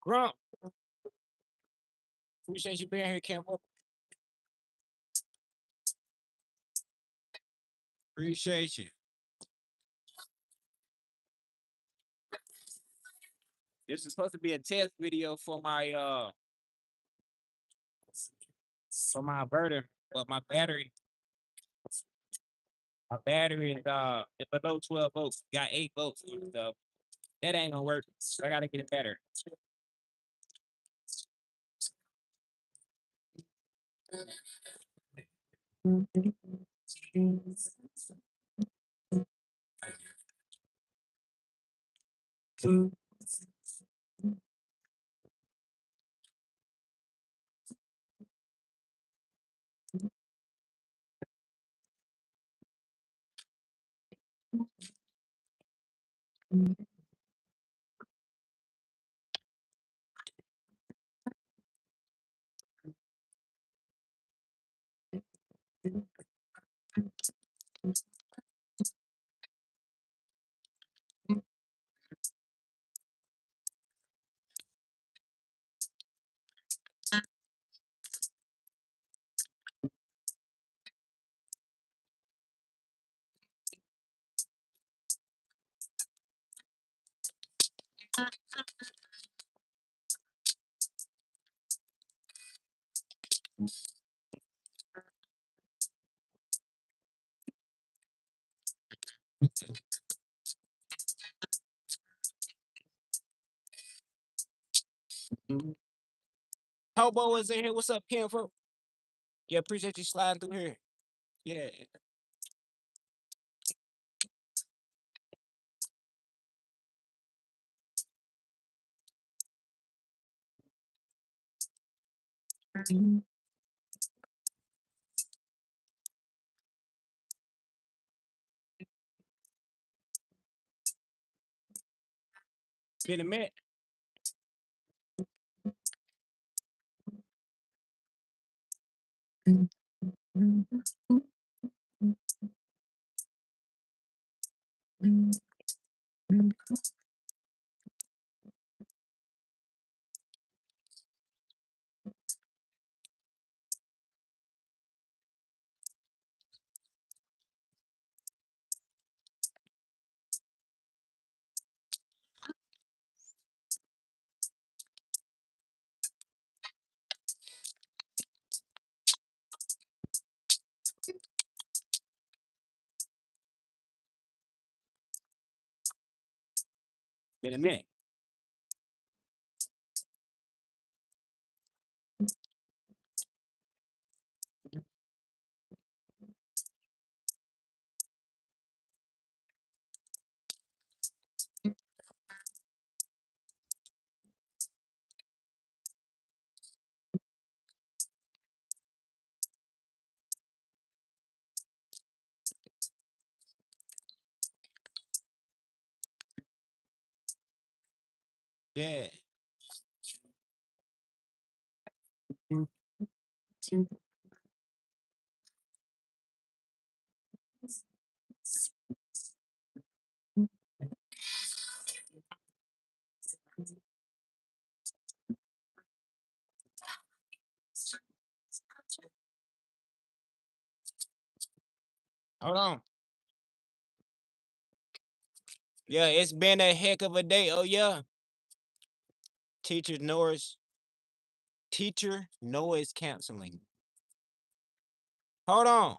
Grump, appreciate you being here, Campbell. Appreciate you. This is supposed to be a test video for my inverter, but my battery is below 12 volts. Got 8 volts and stuff. That ain't gonna work. So I gotta get it better. Hobo is in here. What's up, Kim? Yeah, appreciate you sliding through here. Yeah. Been a minute. Been a minute. Yeah. Hold on. Yeah, it's been a heck of a day. Oh yeah. Teacher Noah's teacher Noah's canceling. Hold on.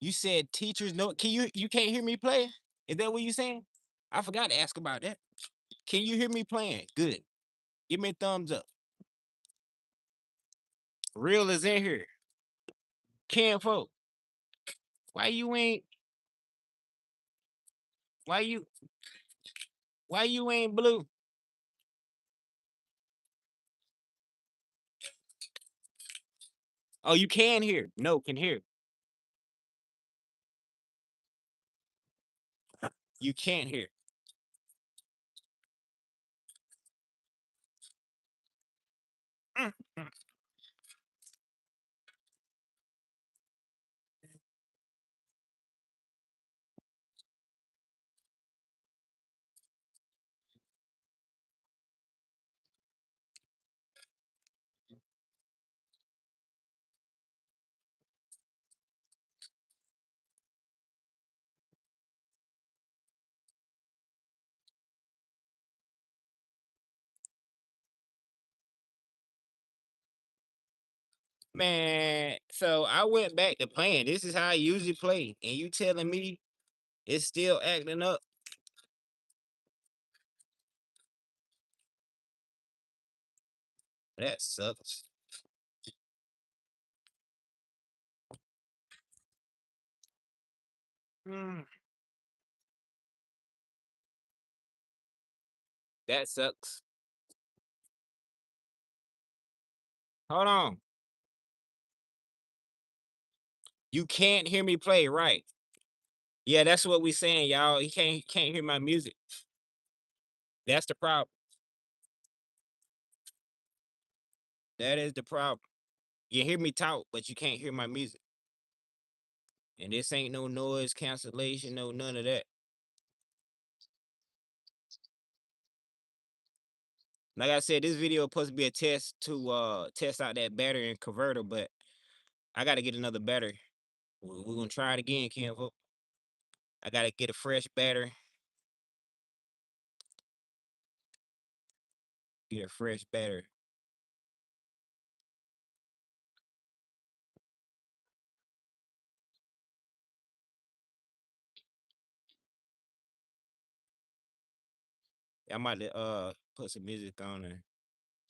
You said teachers know. You can't hear me play? Is that what you saying? I forgot to ask about that. Can you hear me playing? Good. Give me a thumbs up. Real is in here. Ken folk. Why you ain't why you why you ain't blue? Oh, you can hear. No, can hear. You can't hear. Mm, mm. Man, so I went back to playing. This is how I usually play. And you telling me it's still acting up? That sucks. Mm, that sucks. Hold on. You can't hear me play, right? Yeah, that's what we saying, y'all. He can't hear my music. That's the problem. That is the problem. You hear me talk, but you can't hear my music. And this ain't no noise cancellation, no none of that. Like I said, this video supposed to be a test to test out that battery and converter, but I gotta get another battery. We're gonna try it again, Kenvo. I gotta get a fresh battery. Get a fresh battery. I might put some music on and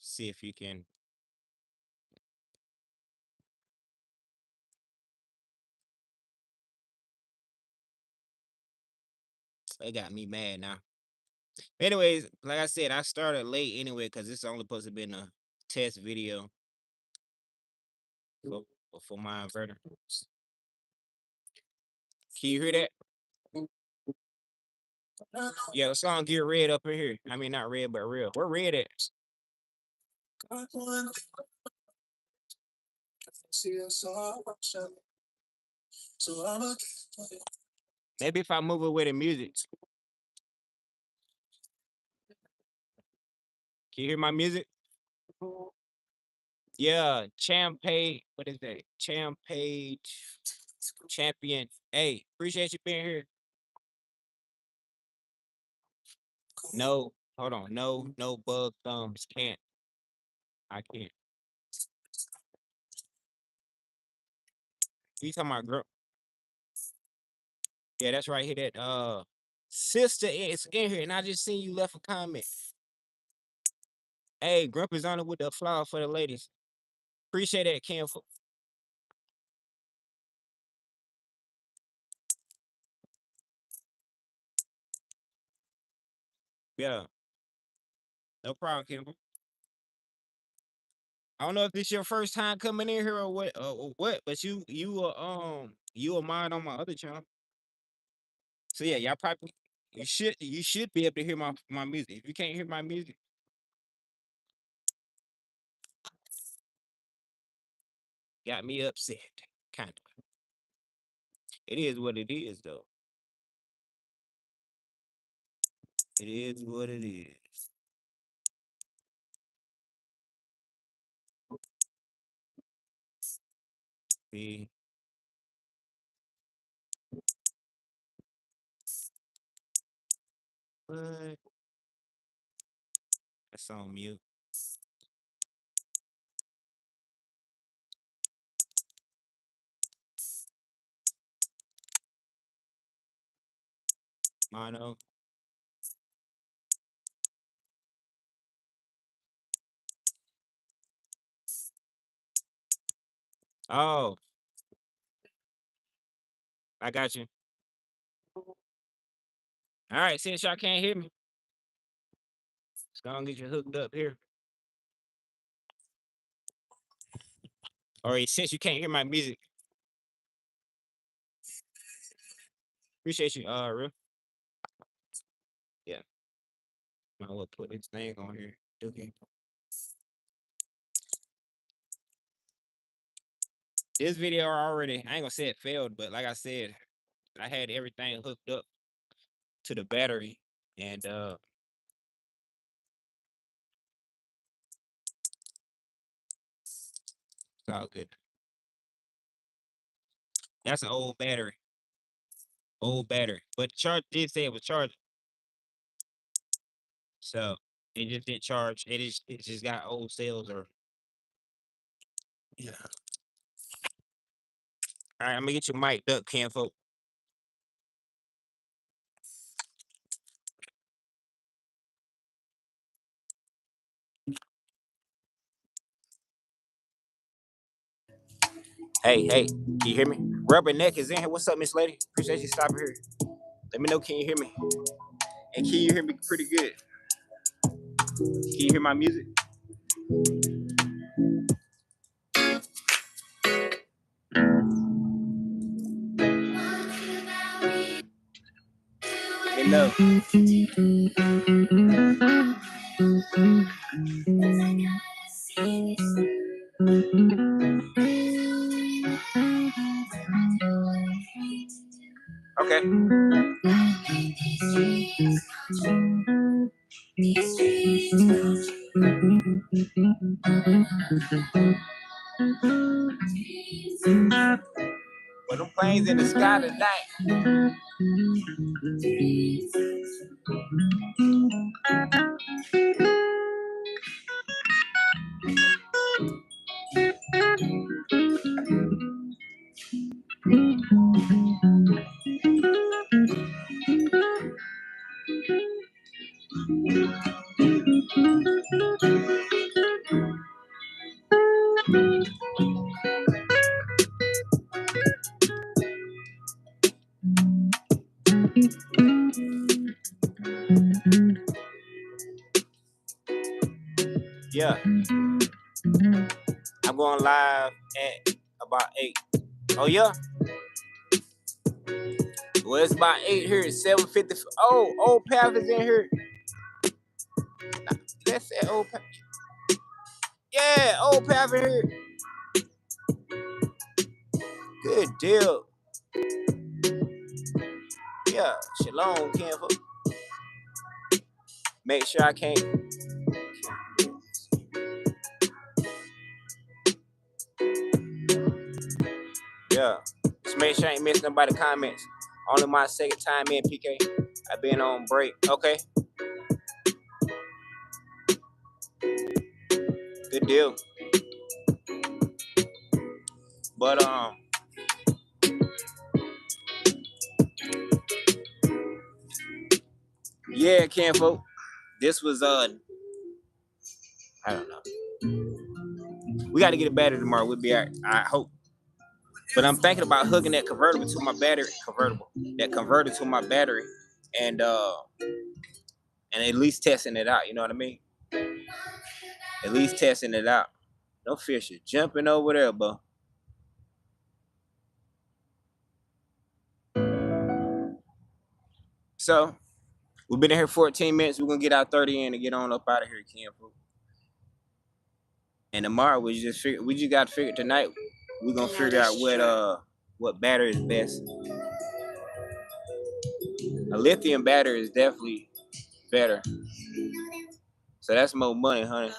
see if you can. It got me mad now. Anyways, like I said, I started late anyway because it's only supposed to be a test video for, for my inverter. Can you hear that? Yeah, the song Get Red up in here. I mean, not red, but real. Where red at? Maybe if I move it with the music. Can you hear my music? Yeah, Champagne. What is that? Champagne Champion. Hey, appreciate you being here. No, hold on. No bug thumbs. Can't. I can't. You talking about girl? Yeah, that's right here. That sister is in here, and I just seen you left a comment. Hey, Grump is on it with the flower for the ladies. Appreciate that, Kim. Yeah, no problem, Kim. I don't know if this your first time coming in here or what, but you are mine on my other channel. So yeah, y'all probably you should be able to hear my music. If you can't hear my music, got me upset. Kind of. It is what it is, though. It is what it is. See, but that's on mute. Mono. Oh, I got you. All right, since y'all can't hear me, let's go and get you hooked up here. Or since you can't hear my music, appreciate you, real. Yeah, I will put this thing on here. Okay. This video already, I ain't gonna say it failed, but like I said, I had everything hooked up to the battery, and it's all good. That's an old battery, but the charge did say it was charging, so it just didn't charge. It just got old cells or yeah. All right, I'm gonna get your mic up, Ken folk. Hey, hey, can you hear me? Rubberneck is in here. What's up, Miss Lady? Appreciate you stopping here. Let me know, can you hear me? And can you hear me pretty good? Can you hear my music? Let me know. Okay. Well, them planes in the sky tonight. Yeah, I'm going live at about 8. Oh, yeah? Well, it's about 8 here. It's 7:50. Oh, Old Path is in here. Let's say Old Path. Yeah, Old Path in here. Good deal. Yeah, shalom, Ken. Make sure I can't. Yeah. Just make sure I ain't missing nobody comments. Only my second time in, PK. I've been on break. Okay. Good deal. But yeah, Ken folk. This was I don't know. We gotta get it better tomorrow. We'll be alright. I hope. But I'm thinking about hooking that convertible to my battery. That converter to my battery. And at least testing it out, you know what I mean? At least testing it out. No fish are jumping over there, bro. So we've been in here 14 minutes. We're gonna get our 30 in and get on up out of here, Ken. And tomorrow we just gotta figure tonight. We're gonna figure out what battery is best. A lithium battery is definitely better. So that's more money, honey.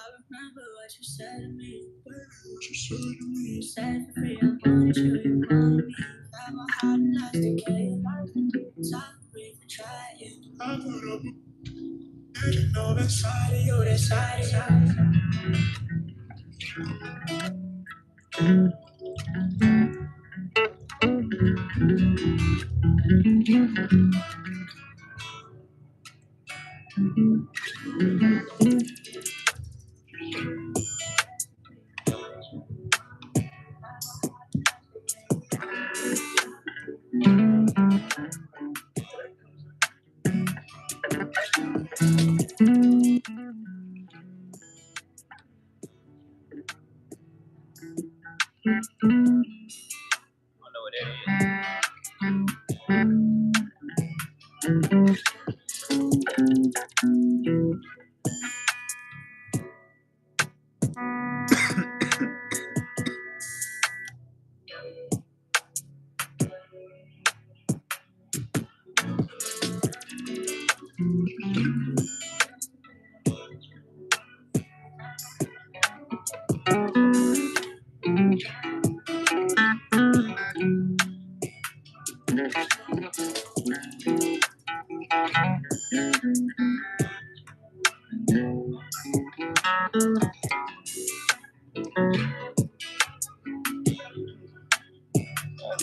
What's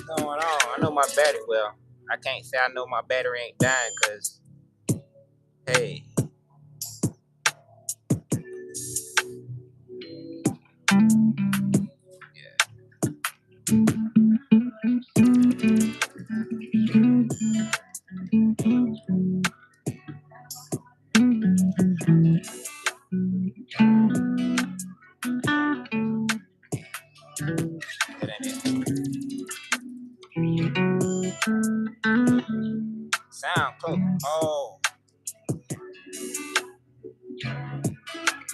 going on? I know my battery. Well, I can't say I know my battery ain't dying because, hey. That ain't it. Sound close. Oh.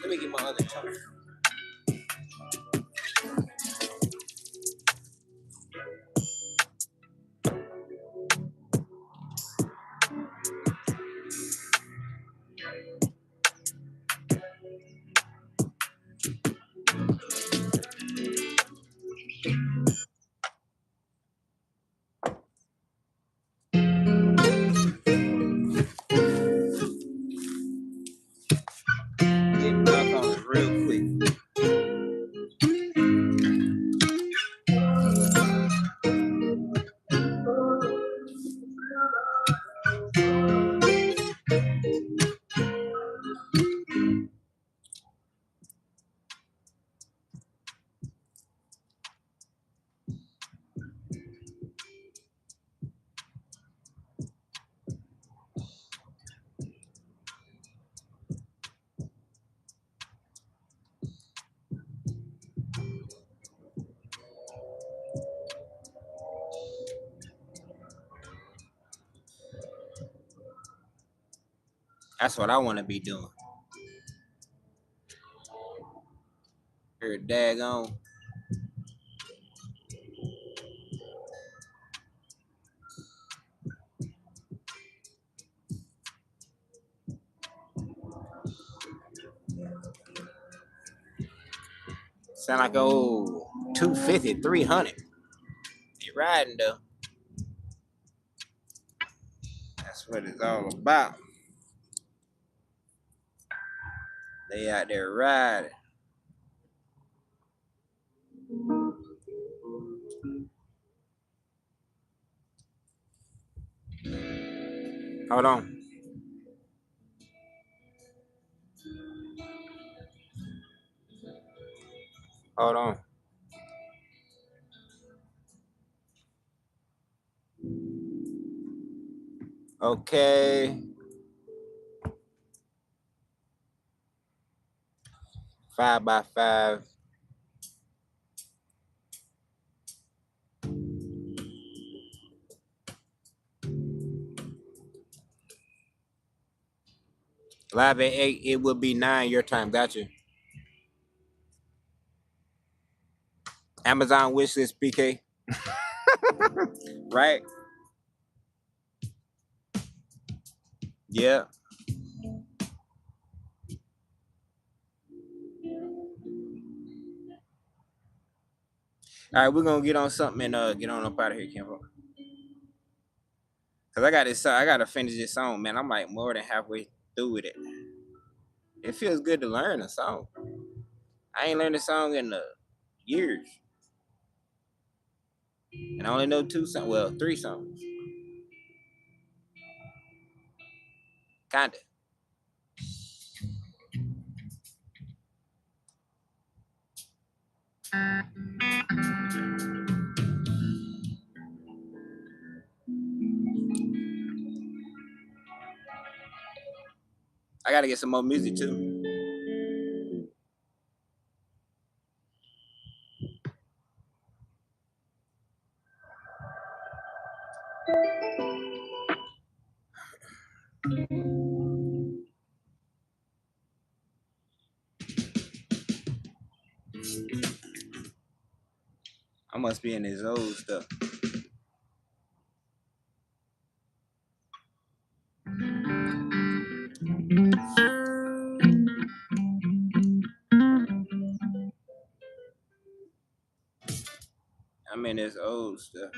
Let me get my other charger. Get back on it real quick. That's what I want to be doing. Here, daggone. Sound like old 250, 300. You riding though. That's what it's all about. They out there riding. Hold on. Hold on. Okay. 5x5. Live at 8, it will be 9 your time. Gotcha. Amazon wishlist PK. Right? Yeah. All right, we're gonna get on something and get on up out of here, Kimbo. Cause I got this I gotta finish this song, man. I'm like more than halfway through with it. It feels good to learn a song. I ain't learned a song in years. And I only know 2 songs. Well, 3 songs. Kinda. I gotta get some more music too. I must be in his old stuff. I'm in his old stuff.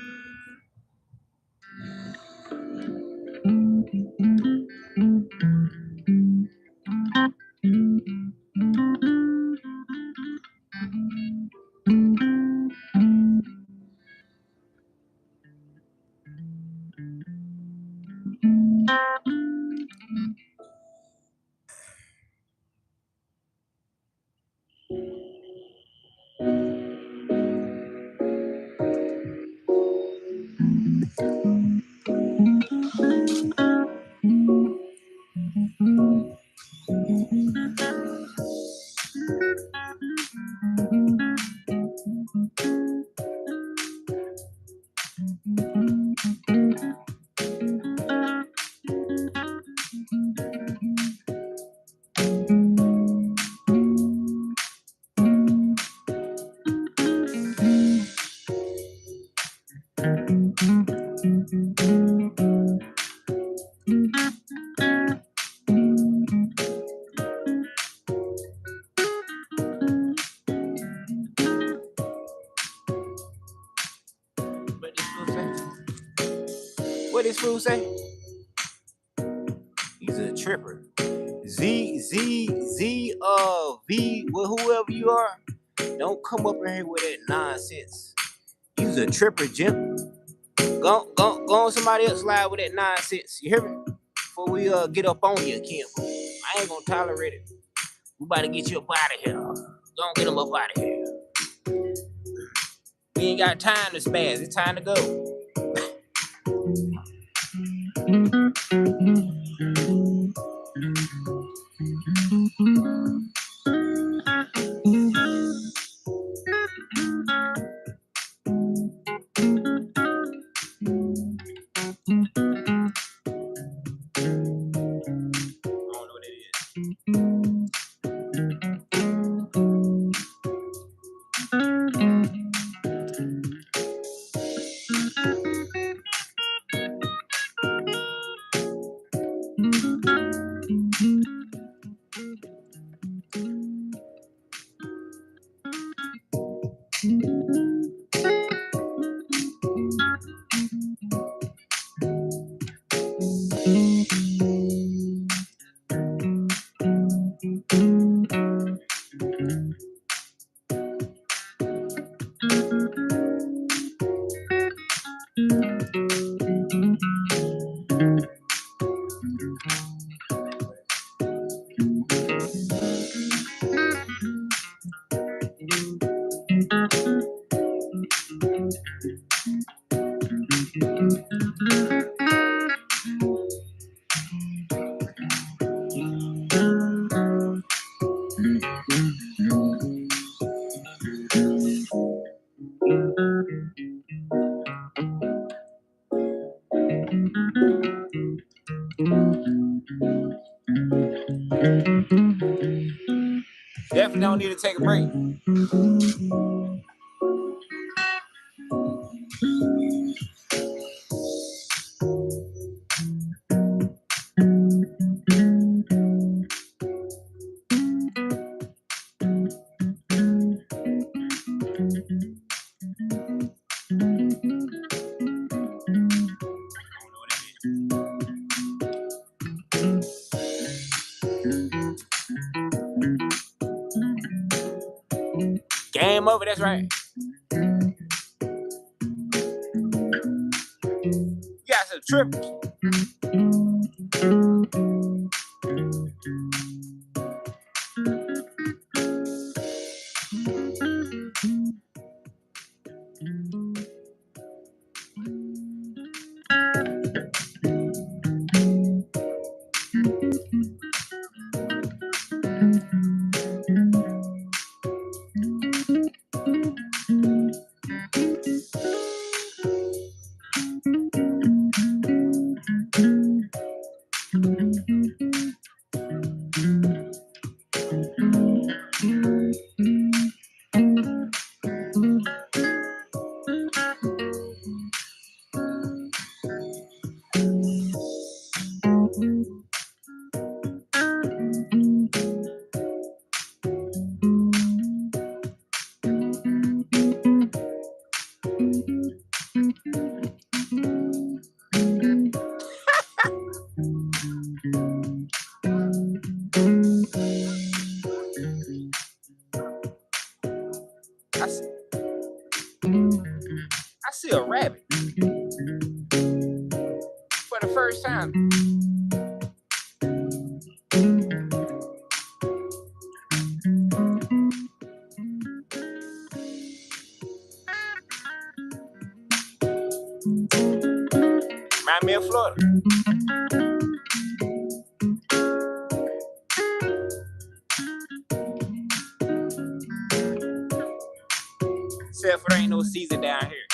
what this fool say? He's a tripper. V, well, whoever you are, don't come up in here with that nonsense. You's a tripper, Jim. Go on somebody else live with that nonsense. You hear me? Before we get up on you, Kim. I ain't gonna tolerate it. We about to get you up out of here. Don't get him up out of here. We ain't got time to spaz. It's time to go. Definitely don't need to take a break. Game over, that's right. You got some trippers. I see a rabbit for the first time. Remind me of Florida. Except for there ain't no season down here.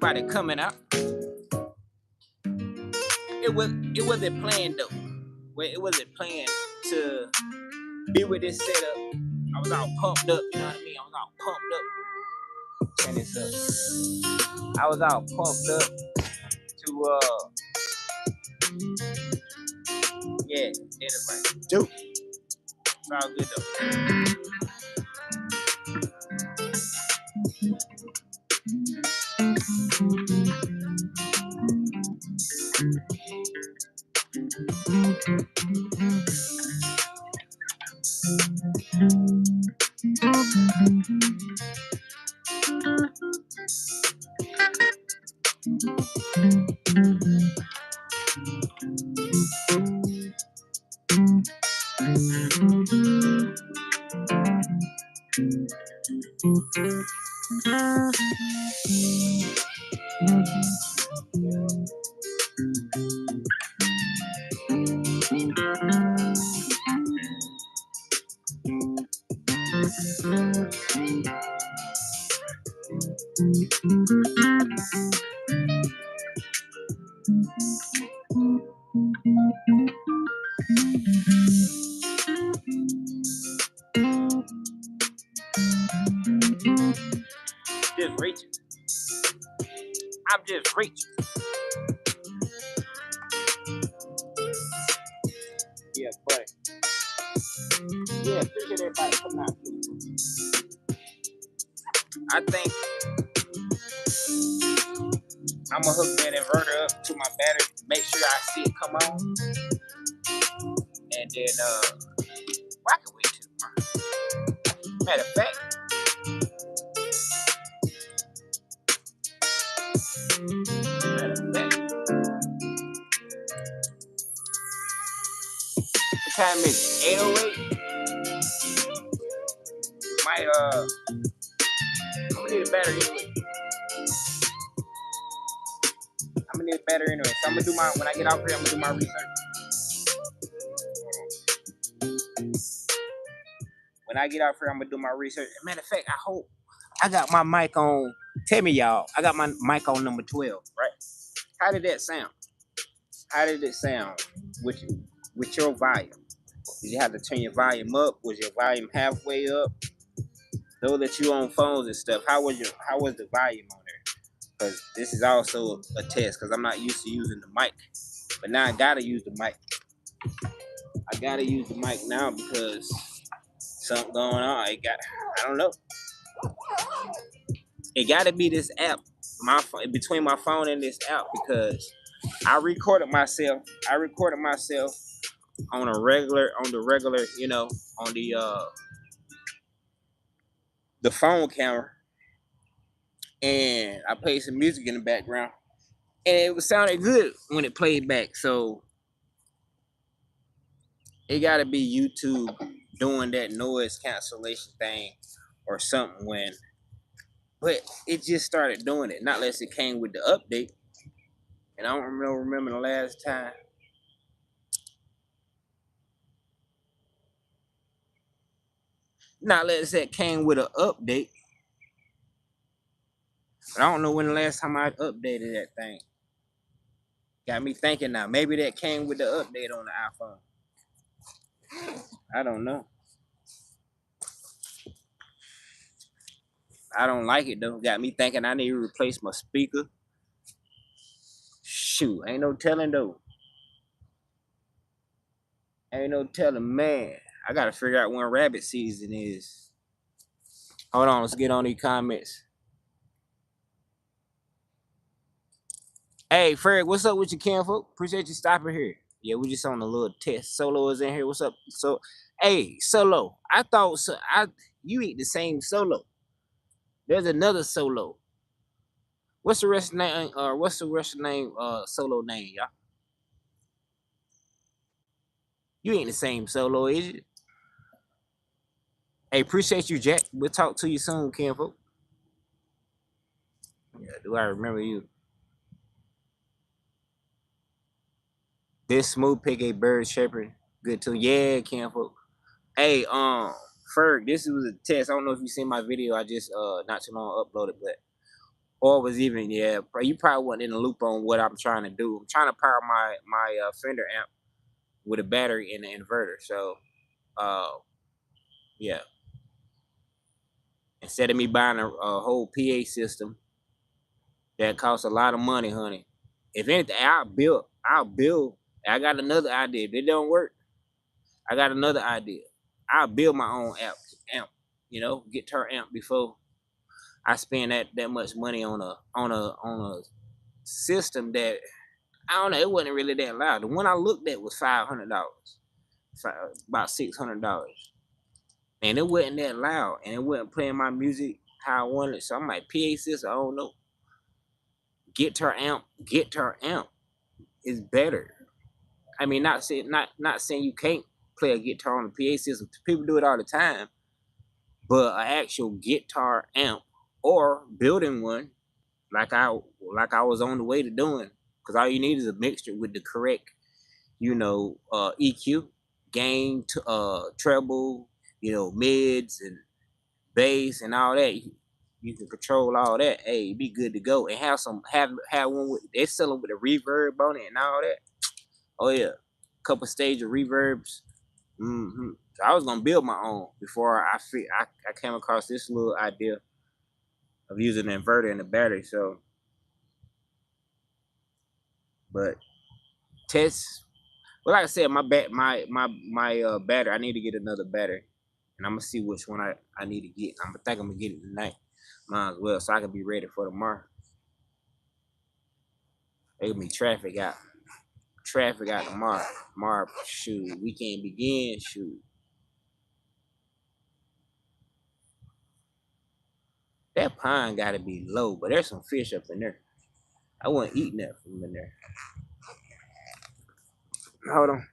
Everybody coming out. It wasn't planned though. Well, it wasn't planned to be with this setup. I was all pumped up, you know what I mean? I was all pumped up. Turn this up. I was all pumped up to yeah, did it right. Dude. It's all good though. Just reaching. I'm just reaching. Yeah, but yeah, appreciate everybody coming out. I think I'm gonna hook that inverter up to my battery, make sure I see it come on, and then I can wait till tomorrow. Matter of fact, what time is it? 8:08. My I'm gonna need a battery anyway. So I'm gonna do when I get out here, I'm gonna do my research. When I get out here, I'm gonna do my research. Matter of fact, I hope I got my mic on. Tell me, y'all, I got my mic on number 12, right? How did that sound? How did it sound with your volume? Did you have to turn your volume up? Was your volume halfway up? Though that you on phones and stuff, how was the volume on there? Because this is also a test, because I'm not used to using the mic. But now I gotta use the mic. I gotta use the mic now because something going on. I don't know. It gotta be this app, between my phone and this app, because I recorded myself on the regular, you know, on the phone camera, and I played some music in the background, and it was sounding good when it played back. So it gotta be YouTube doing that noise cancellation thing or something but it just started doing it, not unless it came with the update. And I don't remember the last time. Not unless it came with an update. But I don't know when the last time I updated that thing. Got me thinking now. Maybe that came with the update on the iPhone. I don't know. I don't like it though. Got me thinking I need to replace my speaker. Shoot, ain't no telling though. Ain't no telling, man. I gotta figure out when rabbit season is. Hold on, let's get on these comments. Hey, Fred, what's up with you, kinfolk? Appreciate you stopping here. Yeah, we just on a little test. Solo is in here. What's up? So, hey, Solo. I thought you eat the same Solo. There's another Solo. What's the rest name? What's the rest name? Solo name, y'all. You ain't the same Solo, is it? Hey, appreciate you, Jack. We'll talk to you soon, kinfolk. Yeah, do I remember you? This smooth pig a bird shepherd. Good too. Yeah, kinfolk. Hey, Ferg, this was a test. I don't know if you seen my video. I just not too long uploaded, but Or was even, yeah, you probably wasn't in the loop on what I'm trying to do. I'm trying to power my Fender amp with a battery and an inverter. So, uh, yeah, instead of me buying a whole PA system that costs a lot of money, honey. If anything, I'll build. I got another idea. If it don't work, I got another idea. I'll build my own amp, guitar amp before I spend that much money on a system that I don't know. It wasn't really that loud. The one I looked at was $500, about $600, and it wasn't that loud, and it wasn't playing my music how I wanted. So I'm like, PA system, I don't know. Guitar amp is better. I mean, not saying you can't play a guitar on a PA system. People do it all the time, but an actual guitar amp or building one, like I was on the way to doing, because all you need is a mixture with the correct, EQ, gain, treble, mids and bass and all that. You can control all that. Hey, be good to go, and have one with they sell them with a reverb on it and all that. Oh yeah, couple stage of reverbs. So I was gonna build my own before I came across this little idea of using an inverter and a battery. So, but test. Well, like I said, my battery. I need to get another battery, and I'm gonna see which one I need to get. I'm gonna get it tonight, might as well, so I can be ready for tomorrow. There gonna be traffic out tomorrow. Tomorrow, shoot, weekend begin. Shoot, that pond gotta be low, but there's some fish up in there. I wasn't eating that from in there. Hold on.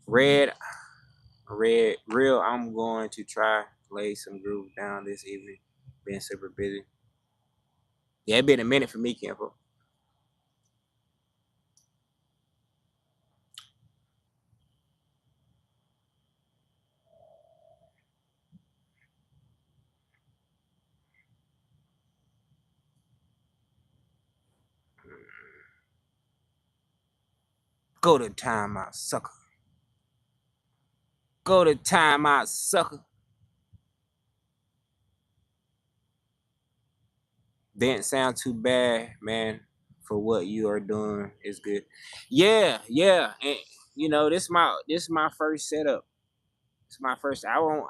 Red, real. I'm going to try lay some groove down this evening. Being super busy. Yeah, it been a minute for me, Campo. Go to timeout, sucker. Go to timeout, sucker. Didn't sound too bad, man. For what you are doing is good. Yeah, yeah, and this my first setup. It's my first. I won't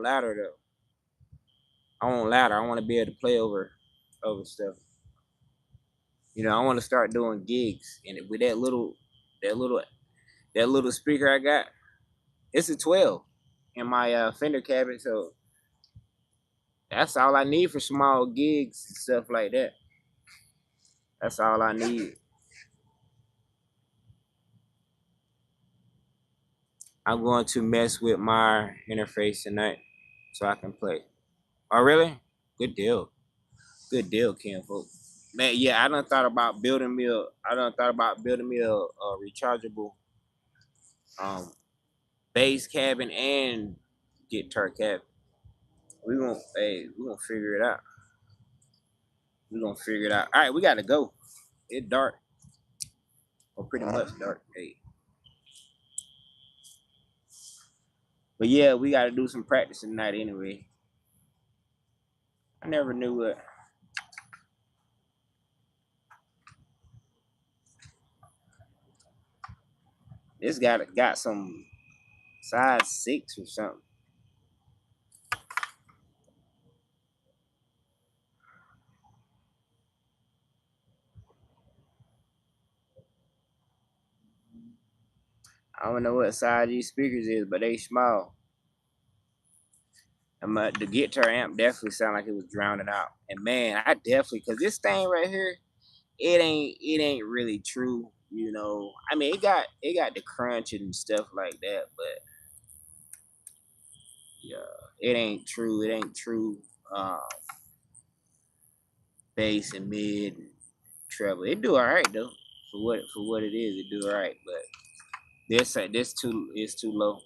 ladder though. I won't ladder. I want to be able to play over stuff. I want to start doing gigs, and with that little that little speaker I got, it's a 12 in my Fender cabinet. So that's all I need for small gigs and stuff like that. That's all I need. I'm going to mess with my interface tonight so I can play. Oh, really? Good deal. Good deal, Ken. Folks. Man, yeah, I done thought about building me a rechargeable um bass cabin and guitar cabin. We gonna figure it out. We gonna figure it out. All right, we gotta go. It's dark, or pretty much dark. Hey, but yeah, we gotta do some practicing tonight anyway. I never knew what. This got some size 6 or something. I don't know what size these speakers is, but they small. The guitar amp definitely sound like it was drowning out. And man, I definitely, cause this thing right here, it ain't really true. I mean, it got the crunch and stuff like that, but yeah, it ain't true. It ain't true. Uh, Bass and mid and treble. It do all right though for what it is. It do all right, but this too is too low.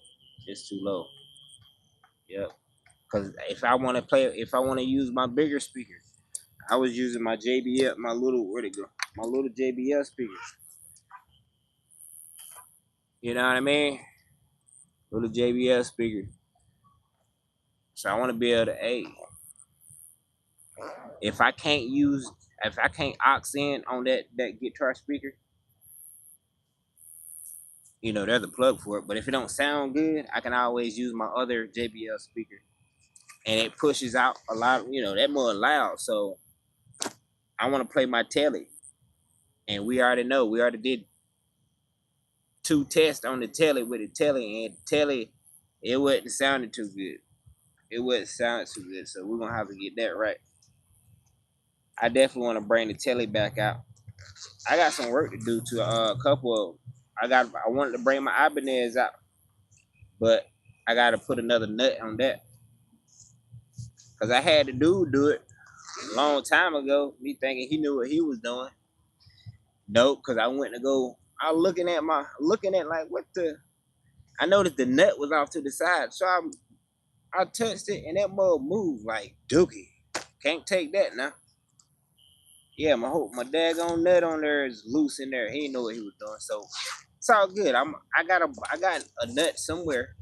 It's too low. Yep. Because if I want to use my bigger speakers, I was using my JBL, my little, where'd it go? My little JBL speakers. You know what I mean? Little JBL speaker. So I want to be able to, hey, if I can't use, if I can't aux in on that guitar speaker, there's a plug for it. But if it don't sound good, I can always use my other JBL speaker, and it pushes out a lot. That more loud. So I want to play my telly, and we already did 2 tests on the telly with the telly, and the telly, it wasn't sounding too good. It wasn't sounding too good. So we're gonna have to get that right. I definitely want to bring the telly back out. I got some work to do to a couple of. I wanted to bring my Ibanez out, but I got to put another nut on that because I had the dude do it a long time ago. Me thinking he knew what he was doing. Nope, because I went to go. I was looking at like what the. I noticed the nut was off to the side, so I touched it and that mug moved like dookie. Can't take that now. Yeah, my daggone nut on there is loose in there. He didn't know what he was doing, so it's all good. I got a nut somewhere,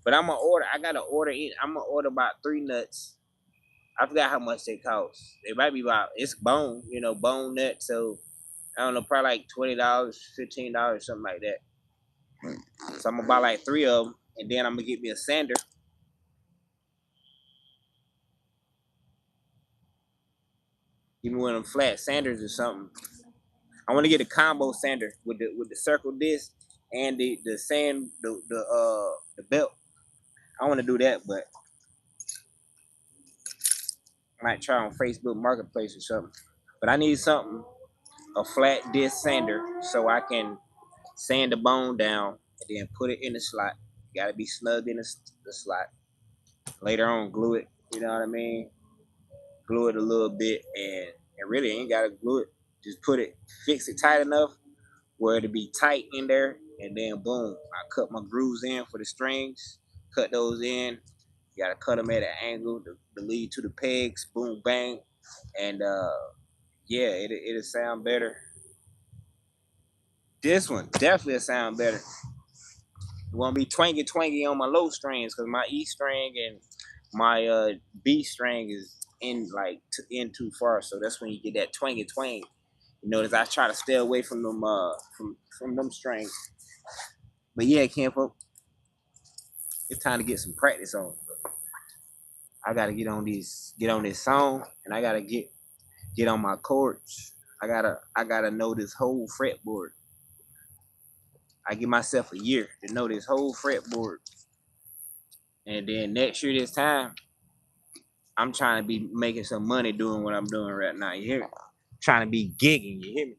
but I'm gonna order. I gotta order it. I'm gonna order about 3 nuts. I forgot how much they cost. It might be about, it's bone, bone nut. So I don't know, probably like $20, $15, something like that. So I'm gonna buy like 3 of them, and then I'm gonna get me a sander. Give me one of them flat sanders or something. I want to get a combo sander with the circle disc and the sand the belt. I want to do that, but I might try on Facebook Marketplace or something. But I need something, a flat disc sander, so I can sand the bone down and then put it in the slot. Got to be snug in the slot. Later on, glue it. You know what I mean? Glue it a little bit, and really ain't gotta glue it. Just fix it tight enough where it'll be tight in there, and then boom, I cut my grooves in for the strings. Cut those in. You gotta cut them at an angle to lead to the pegs. Boom, bang, and yeah, it'll sound better. This one definitely sound better. It won't be twangy twangy on my low strings because my E string and my B string is in too far, so that's when you get that twangy twang. As I try to stay away from them from them strings. But yeah, Campo, it's time to get some practice on. I gotta get on this song, and I gotta get on my chords. I gotta know this whole fretboard. I give myself a year to know this whole fretboard, and then next year this time, I'm trying to be making some money doing what I'm doing right now. You hear me? Trying to be gigging. You hear me?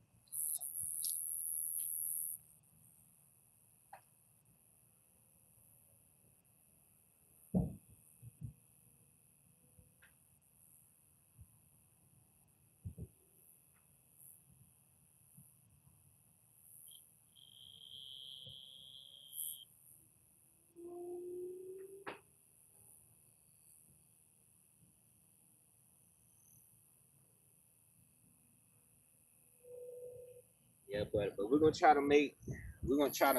Yeah, but we're gonna try to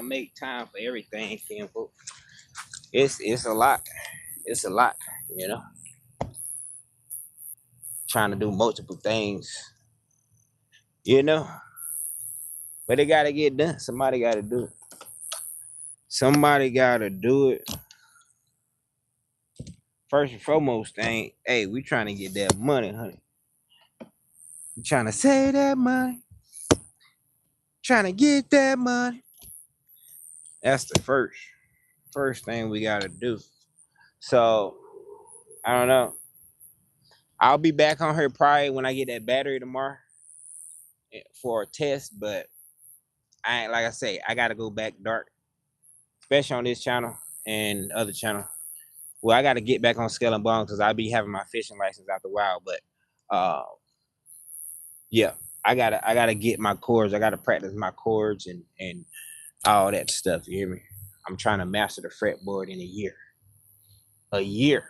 make time for everything, Campo. It's a lot. It's a lot. You know, trying to do multiple things. You know, but it gotta get done. Somebody gotta do it. Somebody gotta do it. First and foremost thing, hey, we trying to get that money, honey. We trying to save that money. Trying to get that money. That's the first thing we gotta do. So I don't know. I'll be back on here probably when I get that battery tomorrow for a test, but I ain't, like I say, I gotta go back dark, especially on this channel and other channel. Well, I gotta get back on Scale and Bone because I'll be having my fishing license after a while. But yeah, I gotta get my chords. I gotta practice my chords and all that stuff. You hear me? I'm trying to master the fretboard in a year. A year.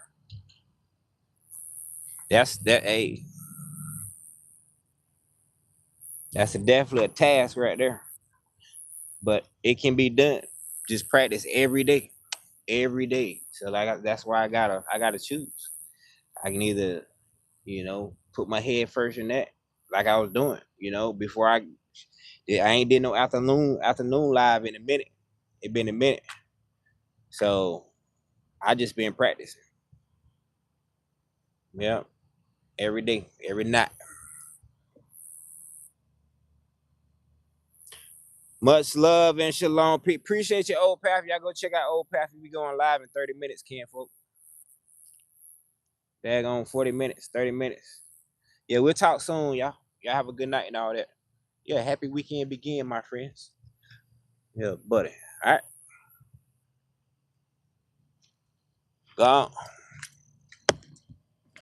That's definitely a task right there. But it can be done. Just practice every day. Every day. So that's why I gotta choose. I can either, put my head first in that, like I was doing, before I ain't did no afternoon live in a minute. It been a minute. So I just been practicing. Yeah. Every day, every night. Much love and shalom. Appreciate your Old Path. Y'all go check out Old Path. We going live in 30 minutes, Ken, folks. Daggone 40 minutes, 30 minutes. Yeah, we'll talk soon, y'all. Y'all have a good night and all that. Yeah, happy weekend begin, my friends. Yeah, buddy. All right. Gone.